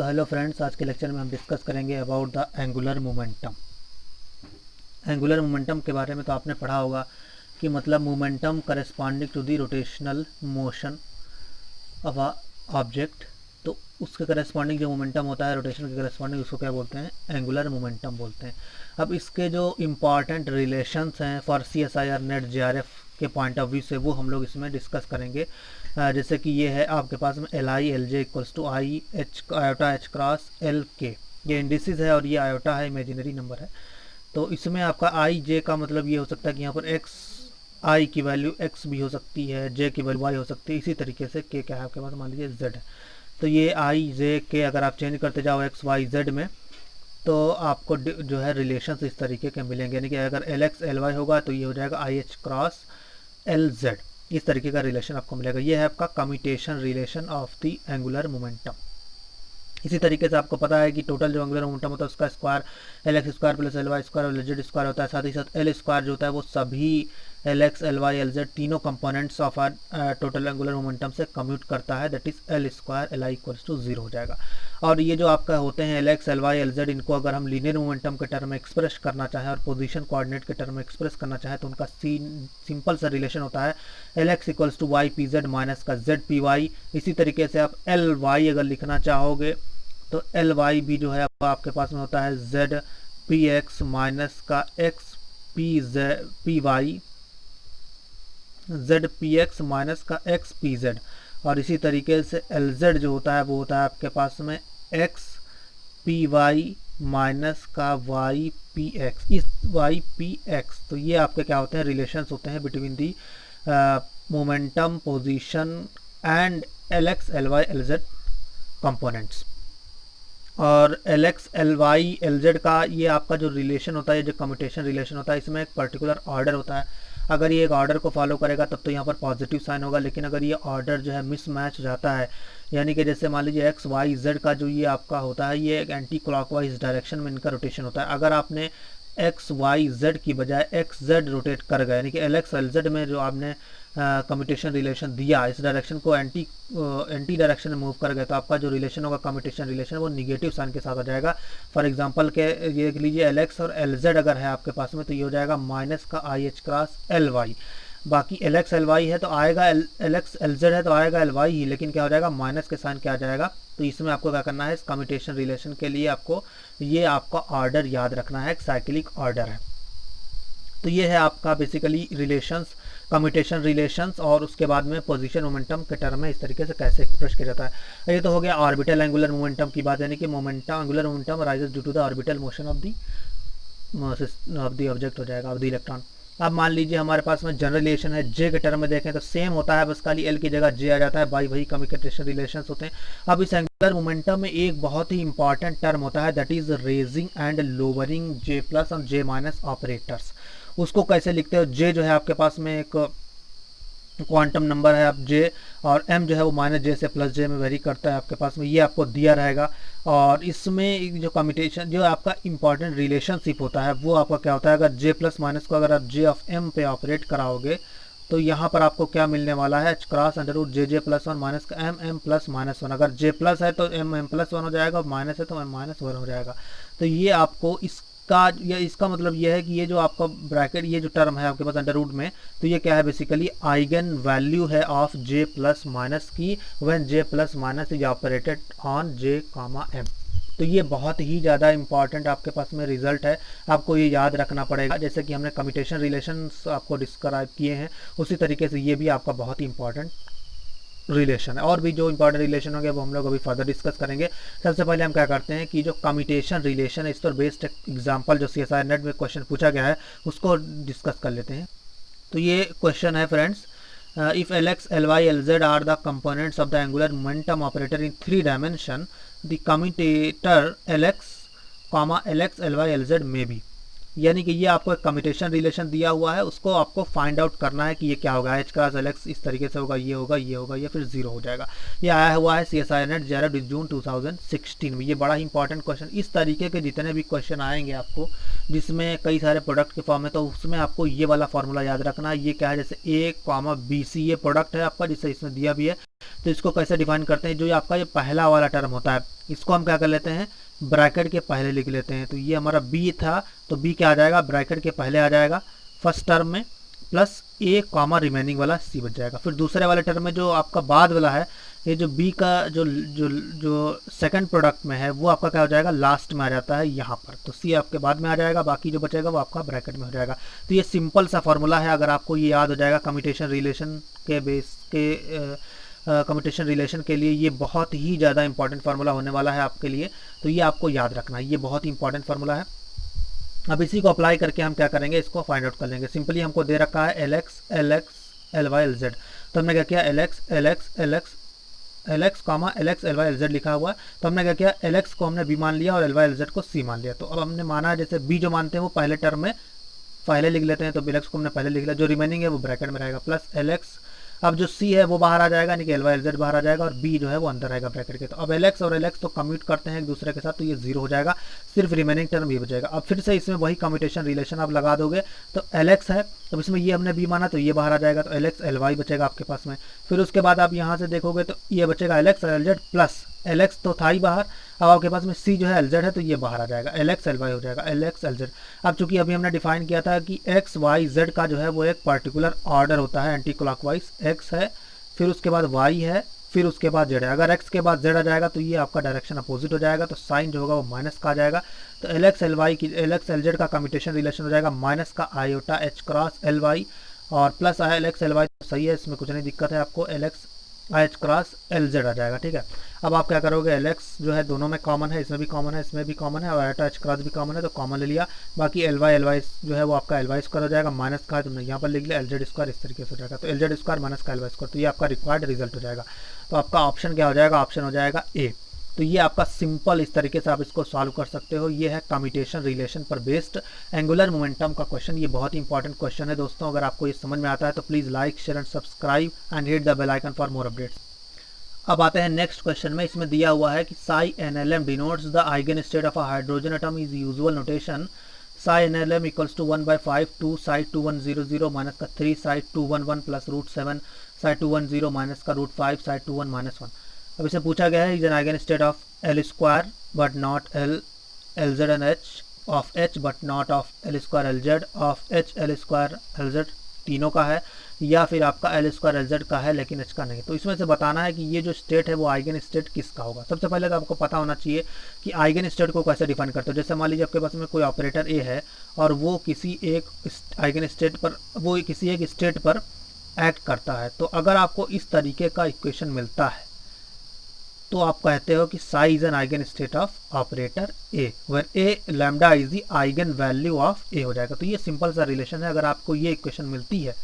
तो hello friends, आज के लेक्चर में हम डिस्कस करेंगे about the angular momentum. Angular momentum के बारे में तो आपने पढ़ा होगा कि मतलब momentum corresponding to the rotational motion of a object. तो उसके करस्पॉन्डिंग जो मोमेंटम होता है रोटेशन के करस्पॉन्डिंग, उसको क्या बोलते हैं? एंगुलर मोमेंटम बोलते हैं। अब इसके जो इम्पॉर्टेंट रिलेशंस हैं फॉर CSIR नेट JRF के पॉइंट ऑफ व्यू से, वो हम लोग इसमें डिस्कस करेंगे। जैसे कि ये है आपके पास में LI LJ equals to I H iota H cross LK, ये इंडिसेस है और ये आयोटा है, इमेजिनरी नंबर है। तो इसमें आपका IJ का मतलब ये हो सकता है कि यहाँ पर x I की वैल्यू x भी हो सकती है, j की वैल्यू y हो सकती है। इसी तरीके से k क्या है आपके पास, मान लीजिए z है। तो ये I J K अगर आप चेंज करते जाओ x y z में, तो आपको जो है रिलेशन इस तरीके के मिलेंगे। यानी कि अगर LX LY होगा तो ये हो जाएगा IH क्रॉस LZ, इस तरीके का रिलेशन आपको मिलेगा। ये है आपका commutation relation of the angular momentum. इसी तरीके से आपको पता है कि टोटल जो एंगुलर मोमेंटम होता है उसका square LX square plus LY square और LZ स्क्वायर होता है। साथ ही साथ L स्क्वायर जो होता है वो सभी LX LY LZ तीनों components of our total angular momentum से कम्यूट करता है, that is L square LI equals to 0 हो जाएगा। और ये जो आपका होते हैं LX LY LZ, इनको अगर हम लीनियर मोमेंटम के टर्म में एक्सप्रेस करना चाहें और पोजीशन कोऑर्डिनेट के टर्म में एक्सप्रेस करना चाहें, तो उनका सिंपल सा रिलेशन होता है LX equals to YPZ minus का ZPY। इसी तरीके से आप LY अगर लिखना चाहोगे तो LY भी जो है आपके पास में होता है ZPX माइनस का XPY, ZPX माइनस का XPZ। और इसी तरीके से LZ जो होता है वो होता है आपके पास में XPY माइनस का YPX, इस YPX। तो ये आपके क्या होते हैं? रिलेशंस होते हैं between the momentum position and LX LY LZ components. और LX LY LZ का ये आपका जो रिलेशन होता है, जो कम्यूटेशन रिलेशन होता है, इसमें एक पर्टिकुलर ऑर्डर होता है। अगर ये एक ऑर्डर को फॉलो करेगा तब तो यहाँ पर पॉजिटिव साइन होगा, लेकिन अगर ये ऑर्डर जो है मिसमैच हो जाता है, यानी कि जैसे मान लीजिए एक्स वाई जेड का जो ये आपका होता है, ये एक एंटी क्लॉकवाइज डायरेक्शन में इनका रोटेशन होता है। अगर आपने एक्स वाई जेड की बजाय एक्स जेड रोटेट कर गए, यानी कि LX LZ में जो आपने कम्यूटेशन रिलेशन दिया, इस डायरेक्शन को एंटी डायरेक्शन में मूव कर गए, तो आपका जो रिलेशन होगा कम्यूटेशन रिलेशन वो निगेटिव साइन के साथ आ जाएगा। फॉर एग्जांपल के ये देख लीजिए LX और LZ अगर है आपके पास में, तो ये हो जाएगा माइनस का IH क्रॉस LY। बाकी LX LY है तो आएगा LX LZ है तो आएगा LY ही, लेकिन क्या हो जाएगा? माइनस के साइन क्या आ जाएगा। तो इसमें आपको क्या करना है? इस कम्यूटेशन रिलेशन के लिए आपको ये आपका ऑर्डर याद रखना है, एक साइक्लिक ऑर्डर है। तो ये है आपका बेसिकली रिलेशंस, कम्यूटेशन रिलेशंस, और उसके बाद में पोजीशन मोमेंटम के टर्म में इस तरीके से कैसे एक्सप्रेस किया जाता है। ये तो हो गया ऑर्बिटल एंगुलर मोमेंटम की बात, यानी कि momentum angular momentum rises due to the orbital motion of the object हो जाएगा, ऑफ द इलेक्ट्रॉन। अब मान लीजिए हमारे पास में जनरल रिलेशन है जे के टर्म में देखें तो सेम होता है, बस खाली एल की जगह जे आ जाता है, बाई वही कम्यूटेशन रिलेशंस होते हैं। अब इस एंगुलर मोमेंटम में एक बहुत ही इंपॉर्टेंट टर्म होता है, that is raising and lowering J plus और जे माइनस ऑपरेटर्स। उसको कैसे लिखते हो? जे जो है आपके पास में एक क्वांटम नंबर है, आप जे, और m जो है वो माइनस जे से प्लस जे में वेरी करता है आपके पास में, ये आपको दिया रहेगा। और इसमें जो कम्यूटेशन, जो आपका इंपॉर्टेंट रिलेशनशिप होता है वो आपका क्या होता है? अगर जे प्लस माइनस को अगर आप जे ऑफ m पे ऑपरेट कराओगे तो यहाँ पर आपको क्या मिलने वाला है? H क्रॉस अंडर रूट जे जे प्लस वन माइनस का M प्लस माइनस वन। अगर जे प्लस है तो M प्लस वन हो जाएगा, और माइनस है तो M माइनस वन हो जाएगा। तो ये आपको इसका मतलब ये है कि ये जो आपका ब्रैकेट, ये जो टर्म है आपके पास अंडर रूट में, तो ये क्या है? बेसिकली आइगन वैल्यू है ऑफ जे प्लस माइनस की, when J plus minus is operated on J comma M। तो ये बहुत ही ज़्यादा इंपॉर्टेंट आपके पास में रिजल्ट है, आपको ये याद रखना पड़ेगा। जैसे कि हमने कम्यूटेशन रिलेशंस आपको डिस्क्राइब किए हैं, उसी तरीके से ये भी आपका बहुत ही इंपॉर्टेंट रिलेशन है। और भी जो इंपॉर्टेंट रिलेशन होंगे वो हम लोग अभी फर्दर डिस्कस करेंगे। सबसे पहले हम क्या करते हैं कि जो कम्यूटेशन रिलेशन है, इस पर बेस्ड एग्जांपल जो CSIR नेट में क्वेश्चन पूछा गया है उसको डिस्कस कर लेते हैं। तो ये क्वेश्चन है friends, if LX LY LZ are the components of the angular momentum operator in 3 dimension, the commutator LX LY LZ में बी। यानी कि ये आपको एक कम्यूटेशन रिलेशन दिया हुआ है, उसको आपको फाइंड आउट करना है कि ये क्या होगा, एच क्रॉस एल एक्स इस तरीके से होगा, ये होगा, ये होगा, या फिर जीरो हो जाएगा। ये आया हुआ है CSIR नेट 11 जून 2016 में। ये बड़ा ही इंपॉर्टेंट क्वेश्चन, इस तरीके के जितने भी क्वेश्चन आएंगे आपको जिसमें कई सारे प्रोडक्ट के फॉर्म है, तो उसमें आपको ये वाला फॉर्मूला याद रखना है। ये क्या है, जैसे ए कॉमा बी सी ये प्रोडक्ट है आपका, जिसे इसमें दिया भी है, तो इसको कैसे डिफाइन करते हैं, जो आपका ये पहला वाला टर्म होता है इसको हम क्या कर लेते हैं, ब्रैकेट के पहले लिख लेते हैं। तो ये हमारा बी था, तो बी क्या आ जाएगा, ब्रैकेट के पहले आ जाएगा फर्स्ट टर्म में, प्लस ए कॉमा रिमेनिंग वाला सी बच जाएगा। फिर दूसरे वाले टर्म में जो आपका बाद वाला है, ये जो बी का जो जो जो सेकंड प्रोडक्ट में है वो आपका क्या हो जाएगा, लास्ट में आ जाता है यहाँ पर, तो सी आपके बाद में आ जाएगा, बाकी जो बचेगा वो आपका ब्रैकेट में हो जाएगा। तो ये सिंपल सा फॉर्मूला है, अगर आपको ये याद हो जाएगा कम्यूटेशन रिलेशन के बेस के कम्यूटेशन रिलेशन के लिए ये बहुत ही ज़्यादा इंपॉर्टेंट फार्मूला होने वाला है आपके लिए, तो ये आपको याद रखना है, ये बहुत ही इंपॉर्टेंट फार्मूला है। अब इसी को अप्लाई करके हम क्या करेंगे, इसको फाइंड आउट कर लेंगे। सिंपली हमको दे रखा है L X L Y L Z, तो हमने क्या किया, L X comma L Y L Z लिखा हुआ है, तो हमने क्या किया, एल एक्स को हमने बी मान लिया और एल वाई एल जेड को सी मान लिया। तो अब हमने माना जैसे बी जो मानते हैं वो पहले टर्म में पहले लिख लेते हैं, तो एल एक्स को हमने पहले लिख लिया, जो रिमेनिंग है वो ब्रैकेट में रहेगा, प्लस एल एक्स, अब जो सी है वो बाहर आ जाएगा, यानी कि एल वाई एल जेड बाहर आ जाएगा, और बी जो है वो अंदर रहेगा ब्रैकेट के। तो अब एल एक्स और एल एक्स तो कम्यूट करते हैं एक दूसरे के साथ, तो ये जीरो हो जाएगा, सिर्फ रिमेनिंग टर्म ये बचेगा। अब फिर से इसमें वही कम्यूटेशन रिलेशन आप लगा दोगे, तो एल एक्स है, तो इसमें ये हमने बी माना तो ये बाहर आ जाएगा, तो एल एक्स एल वाई बचेगा आपके पास में। फिर उसके बाद आप यहाँ से देखोगे तो ये बचेगा L X L Z plus L x तो था ही बाहर, अब आपके पास में सी जो है एल जेड है, तो ये बाहर आ जाएगा, एल एक्स एल वाई हो जाएगा, एल एक्स एल जेड। अब चूंकि अभी हमने डिफाइन किया था कि एक्स वाई जेड का जो है वो एक पर्टिकुलर ऑर्डर होता है एंटी क्लॉकवाइज, एक्स है, फिर उसके बाद वाई है, फिर उसके बाद जेड है। अगर एक्स के बाद जेड आ जाएगा तो ये आपका डायरेक्शन अपोजिट हो जाएगा, तो साइन जो होगा वो माइनस का आ जाएगा। तो एल एक्स एल वाई की एल एक्स एल जेड का कम्यूटेशन रिलेशन हो जाएगा माइनस का iota H cross L Y और plus L X L Y, तो सही है, इसमें कुछ नहीं दिक्कत है आपको, L X H cross L Z आ जाएगा, ठीक है। अब आप क्या करोगे, एल एक्स जो है दोनों में कॉमन है, इसमें भी कॉमन है, इसमें भी कॉमन है, और आयोटा एच क्रॉस भी कॉमन है, तो कॉमन ले लिया। बाकी एल वाई जो है वो आपका एल वाई स्क्वायर हो जाएगा, माइनस का है तुमने यहाँ पर लिख लिया, एल जेड स्क्वायर इस तरीके से हो जाएगा, तो एल जेड स्क्वायर माइनस का एल वाई स्क्वायर, तो ये आपका रिक्वायर्ड रिजल्ट हो जाएगा। तो आपका ऑप्शन क्या हो जाएगा, ऑप्शन हो जाएगा ए। तो ये आपका सिंपल इस तरीके से आप इसको सॉल्व कर सकते हो। ये है कम्यूटेशन रिलेशन पर बेस्ड एंगुलर मोमेंटम का क्वेश्चन, ये बहुत ही इंपॉर्टेंट क्वेश्चन है दोस्तों। अगर आपको ये समझ में आता है तो please like share and subscribe and hit the bell icon for more updates. अब आते हैं नेक्स्ट क्वेश्चन में, इसमें दिया हुआ है कि psi NLM denotes the eigenstate of a hydrogen atom is usual notation psi NLM equals to 1/5 2 psi 2100 minus का 3 साई 211 प्लस √7 साई 210 माइनस का √5 साई 21 माइनस 1। अब इसे पूछा गया है is an eigenstate of L square but not LZ and H of H but not of L square LZ of H L square LZ तीनों का है, या फिर आपका L स्क्वायर LZ का है लेकिन H का नहीं। तो इसमें से बताना है कि ये जो स्टेट है वो आइगन स्टेट किसका होगा। सबसे पहले तो आपको पता होना चाहिए कि आइगन स्टेट को कैसे डिफाइन करते हो। जैसे मान लीजिए आपके पास में कोई ऑपरेटर ए है और वो किसी एक आइगन स्टेट पर, वो किसी एक स्टेट पर एक्ट करता है, तो अगर आपको इस तरीके का इक्वेशन मिलता है तो आप कहते हो कि psi is an eigenstate of operator A, where A lambda is the eigenvalue of A हो जाएगा। तो ये सिंपल सा रिलेशन है, अगर आपको ये इक्वेशन मिलती है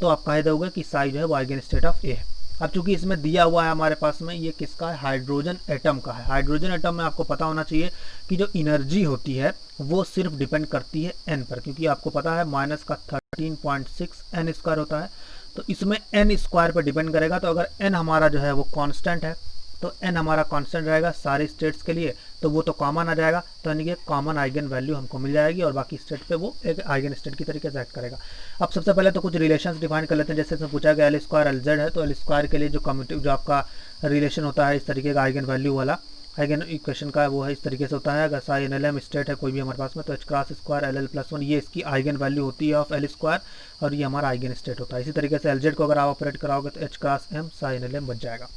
तो आप कह दोगे कि साई जो है वो आइगन स्टेट ऑफ ए है। अब चूंकि इसमें दिया हुआ है हमारे पास में, ये किसका है, हाइड्रोजन एटम का है। हाइड्रोजन एटम में आपको पता होना चाहिए कि जो एनर्जी होती है वो सिर्फ डिपेंड करती है एन पर, क्योंकि आपको पता है माइनस का 13.6 एन स्क्वायर होता है, तो इसमें एन स्क्वायर पर डिपेंड करेगा। तो अगर एन हमारा जो है वो कांस्टेंट है, तो एन हमारा कांस्टेंट रहेगा सारे स्टेट्स के लिए, तो वो तो कॉमन आ जाएगा, तो यानी कि कॉमन आइगन वैल्यू हमको मिल जाएगी और बाकी स्टेट पे वो एक आइगन स्टेट की तरीके से एक्ट करेगा। अब सबसे पहले तो कुछ रिलेशंस डिफाइन कर लेते हैं। जैसे इसमें पूछा गया L स्क्वायर LZ है, तो L स्क्वायर के लिए जो आपका रिलेशन होता है इस तरीके का आइगन वैल्यू वाला आइगन इक्वेशन का, वो है इस तरीके से होता है। अगर साई NLM स्टेट है कोई भी हमारे पास में, तो H cross square LL plus 1 ये इसकी आइगन वैल्यू होती है ऑफ L स्क्वायर, और ये हमारा आइगन स्टेट होता है। इसी तरीके से LZ को अगर आप ऑपरेट कराओगे तो H cross M Sai NLM बच जाएगा।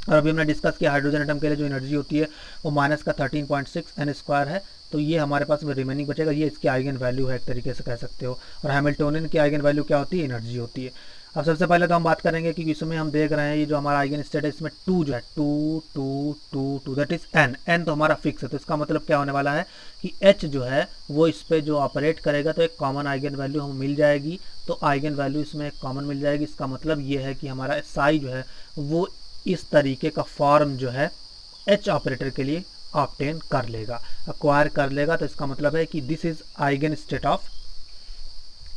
और अभी हमने डिस्कस किया हाइड्रोजन एटम के लिए जो एनर्जी होती है वो माइनस का 13.6 एन स्क्वायर है, तो ये हमारे पास में रिमेनिंग बचेगा, ये इसकी आइगन वैल्यू है एक तरीके से कह सकते हो। और हैमिल्टोनियन की आइगन वैल्यू क्या होती है, एनर्जी होती है। अब सबसे पहले तो हम बात करेंगे कि इसमें हम देख रहे हैं ये जो हमारा आइगन स्टेट है इसमें 2 जो है 2 2 2 2 दैट इज एन, एन तो हमारा फिक्स है, तो इसका मतलब क्या होने वाला है कि एच जो है वो इस पर जो ऑपरेट करेगा तो एक कॉमन आइगन वैल्यू हमें मिल जाएगी, तो आइगन वैल्यू इसमें एक कॉमन मिल जाएगी। इसका मतलब ये है कि हमारा साई जो है वो इस तरीके का फॉर्म जो है एच ऑपरेटर के लिए ऑब्टेन कर लेगा, एक्वायर कर लेगा। तो इसका मतलब है कि this is eigenstate of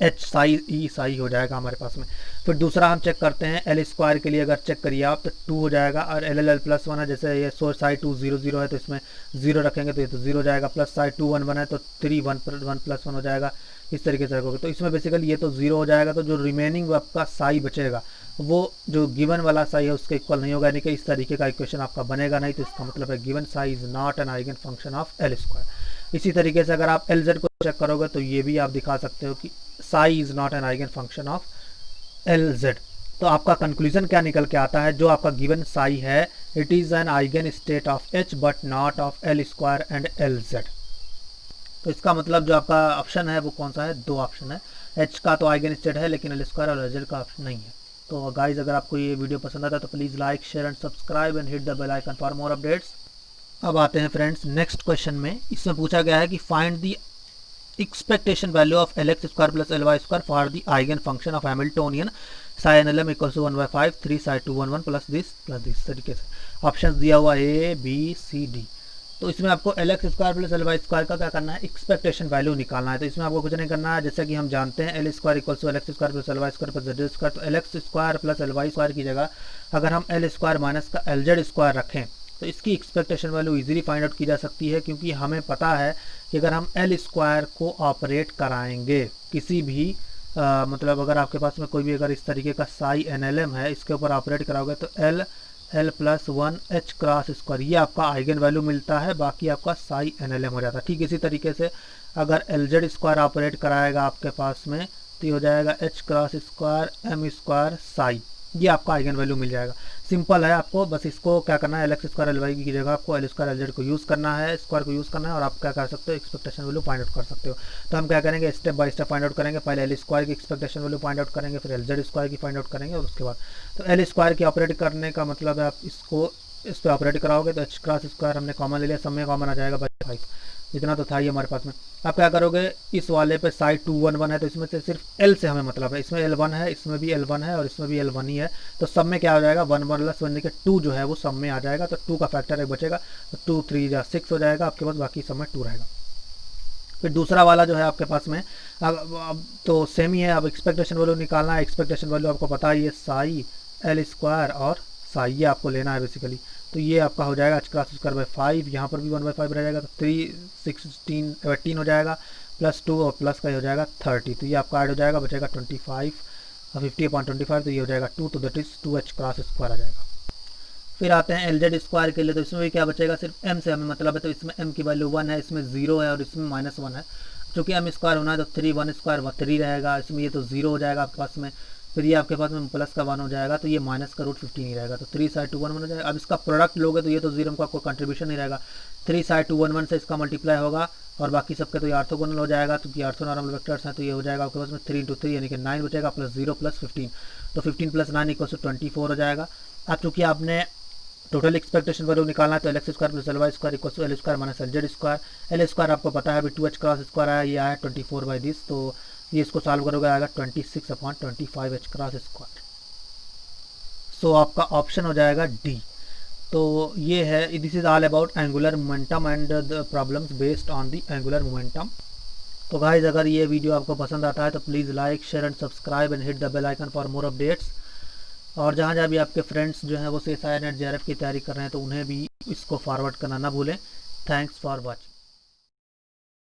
H psi E psi हो जाएगा हमारे पास में। फिर दूसरा हम चेक करते हैं एल स्क्वायर के लिए, अगर चेक करिए आप तो 2 हो जाएगा, और एल एल एल प्लस 1 है, जैसे ये सोर्स साई 2 0 0 है तो इसमें 0 रखेंगे तो ये तो 0 हो जाएगा, प्लस साई 2 1 1 है तो 3 1 प्लस 1 हो जाएगा, इस तरीके से रखोगे तो इसमें बेसिकली ये तो 0 हो जाएगा। तो जो रिमेनिंग आपका साई बचेगा वो जो गिवन वाला साई है उसके इक्वल नहीं होगा, यानी कि इस तरीके का इक्वेशन आपका बनेगा नहीं। तो इसका मतलब है given Sai is not an eigen function of L square. इसी तरीके से अगर आप एल जेड को चेक करोगे तो ये भी आप दिखा सकते हो कि psi is not an eigen function of L Z. तो आपका कंक्लूजन क्या निकल के आता है, जो आपका गिवन साई है it is an eigenstate of H but not of L square and L Z. तो इसका मतलब जो आपका ऑप्शन है वो कौन सा है, 2 ऑप्शन है, एच का तो आइगन स्टेट है लेकिन एल स्क्वायर और एल जेड का ऑप्शन नहीं है। तो गाइज अगर आपको ये वीडियो पसंद आता है तो please like share and subscribe and hit the bell icon for more updates. अब आते हैं फ्रेंड्स नेक्स्ट क्वेश्चन में। इसमें पूछा गया है कि find the expectation value of L X square plus L Y square for the eigenfunction of Hamiltonian psi N L M equal to 1/5 3 psi 2 1 1 plus this तरीके से ऑप्शन दिया हुआ ए बी सी डी। तो इसमें आपको L X square plus L Y square का क्या करना है, एक्सपेक्टेशन वैल्यू निकालना है। तो इसमें आपको कुछ नहीं करना है, जैसे कि हम जानते हैं L square equal to L X square plus L Y square plus Z square. तो L X square plus L Y square की जगह अगर हम एल स्क्वायर माइनस का एल जेड स्क्वायर रखें तो इसकी expectation value easily find out की जा सकती है, क्योंकि हमें पता है कि अगर हम एल स्क्वायर को ऑपरेट कराएंगे किसी भी मतलब अगर आपके पास में कोई भी अगर इस तरीके का साई एन एल एम है इसके ऊपर ऑपरेट कराओगे तो L L plus 1 H cross square ये आपका आइगन वैल्यू मिलता है, बाकी आपका साई एन एल एम हो जाता है। ठीक इसी तरीके से अगर एल जेड स्क्वायर ऑपरेट कराएगा आपके पास में तो ये हो जाएगा H cross square M square psi, ये आपका आइगन वैल्यू मिल जाएगा। सिंपल है, आपको बस इसको क्या करना है, L X square L Y की जगह आपको एल स्क्वायर एल जेड को यूज़ करना है, स्क्वायर को यूज़ करना है और आप क्या कर सकते हो एक्सपेक्टेशन वैल्यू फाइंड आउट कर सकते हो। तो हम क्या करेंगे step by step find out करेंगे, पहले एल स्क्वायर की एक्सपेक्टेशन वैल्यू फाइंड आउट करेंगे, फिर एल जेड स्क्वायर की फाइंड आउट करेंगे और उसके बाद तो एल स्क्वायर की ऑपरेट करने का मतलब है आप इसको इस पर ऑपरेट कराओगे तो एच क्रॉस स्क्वायर हमने कॉमन ले लिया, सब में कॉमन आ जाएगा बाई 5, इतना तो था ही हमारे पास में। आप क्या करोगे इस वाले पे साइड 2 1 1 है तो इसमें से सिर्फ एल से हमें मतलब है, इसमें एल 1 है इसमें भी एल 1 है और इसमें भी एल 1 ही है, तो सब में क्या हो जाएगा 1 1 प्लस 1 के 2 जो है वो सब में आ जाएगा। तो 2 का फैक्टर एक बचेगा तो 2 3 जा 6 हो जाएगा आपके पास, बाकी सब में 2 रहेगा। फिर दूसरा वाला जो है आपके पास में अब तो सेम ही है, अब एक्सपेक्टेशन वैल्यू निकालना है। एक्सपेक्टेशन वैल्यू आपको पता है ये साई एल स्क्वायर और साई ये आपको लेना है बेसिकली। तो ये आपका हो जाएगा एच क्रॉस स्क्वायर बाई 5, यहाँ पर भी 1/5 रह जाएगा तो 3 16 18 हो जाएगा प्लस 2 और प्लस का हो जाएगा 30, तो ये आपका ऐड हो जाएगा बचेगा 25 और 50/25 तो ये हो जाएगा 2, तो that is 2 H cross square आ जाएगा। फिर आते हैं एल जेड स्क्वायर के लिए, तो इसमें भी क्या बचेगा सिर्फ एम से हमें मतलब है, तो इसमें एम की वैल्यू 1 है, इसमें 0 है और इसमें -1 है, चूँकि एम स्क्वायर होना है तो 3 1 स्क्वायर 3 रहेगा, इसमें ये तो 0 हो जाएगा आपके पास में, फिर ये आपके पास में प्लस का 1 हो जाएगा तो ये माइनस का √15 ही रहेगा, तो 3 साइड 2 1 1 हो जाएगा। अब इसका प्रोडक्ट लोगे तो ये तो 0 का कोई कंट्रीब्यूशन नहीं रहेगा, 3 साइड 2 1 1 से इसका मल्टीप्लाई होगा और बाकी सबके तो ये ऑर्थोगोनल हो जाएगा, क्योंकि ऑर्थोनॉर्मल वेक्टर्स हैं तो ये हो जाएगा आपके पास में 3 × 3 यानी कि 9 बचेगा प्लस 0 प्लस 15, तो 15 प्लस 9 इक्वल टू 24 हो जाएगा। अब चूँकि आपने टोटल एक्सपेक्टेशन वैल्यू निकालना है तो L X square plus L Y square equal to L square minus L Z square. L square आपको पता है अभी 2 एच क्रॉस स्क्वायर आया, ये आया 24/this, तो ये इसको सॉल्व करोगे आएगा 26/25 एच क्रॉस स्क्वायर। सो आपका ऑप्शन हो जाएगा डी। तो ये है, this is all about angular momentum and the problems based on the angular momentum. तो गाइज अगर ये वीडियो आपको पसंद आता है तो please like share and subscribe and hit the bell icon for more updates. और जहाँ जहाँ भी आपके फ्रेंड्स जो हैं वो CSIR NET JRF की तैयारी कर रहे हैं तो उन्हें भी इसको फॉरवर्ड करना ना भूलें। Thanks for watching.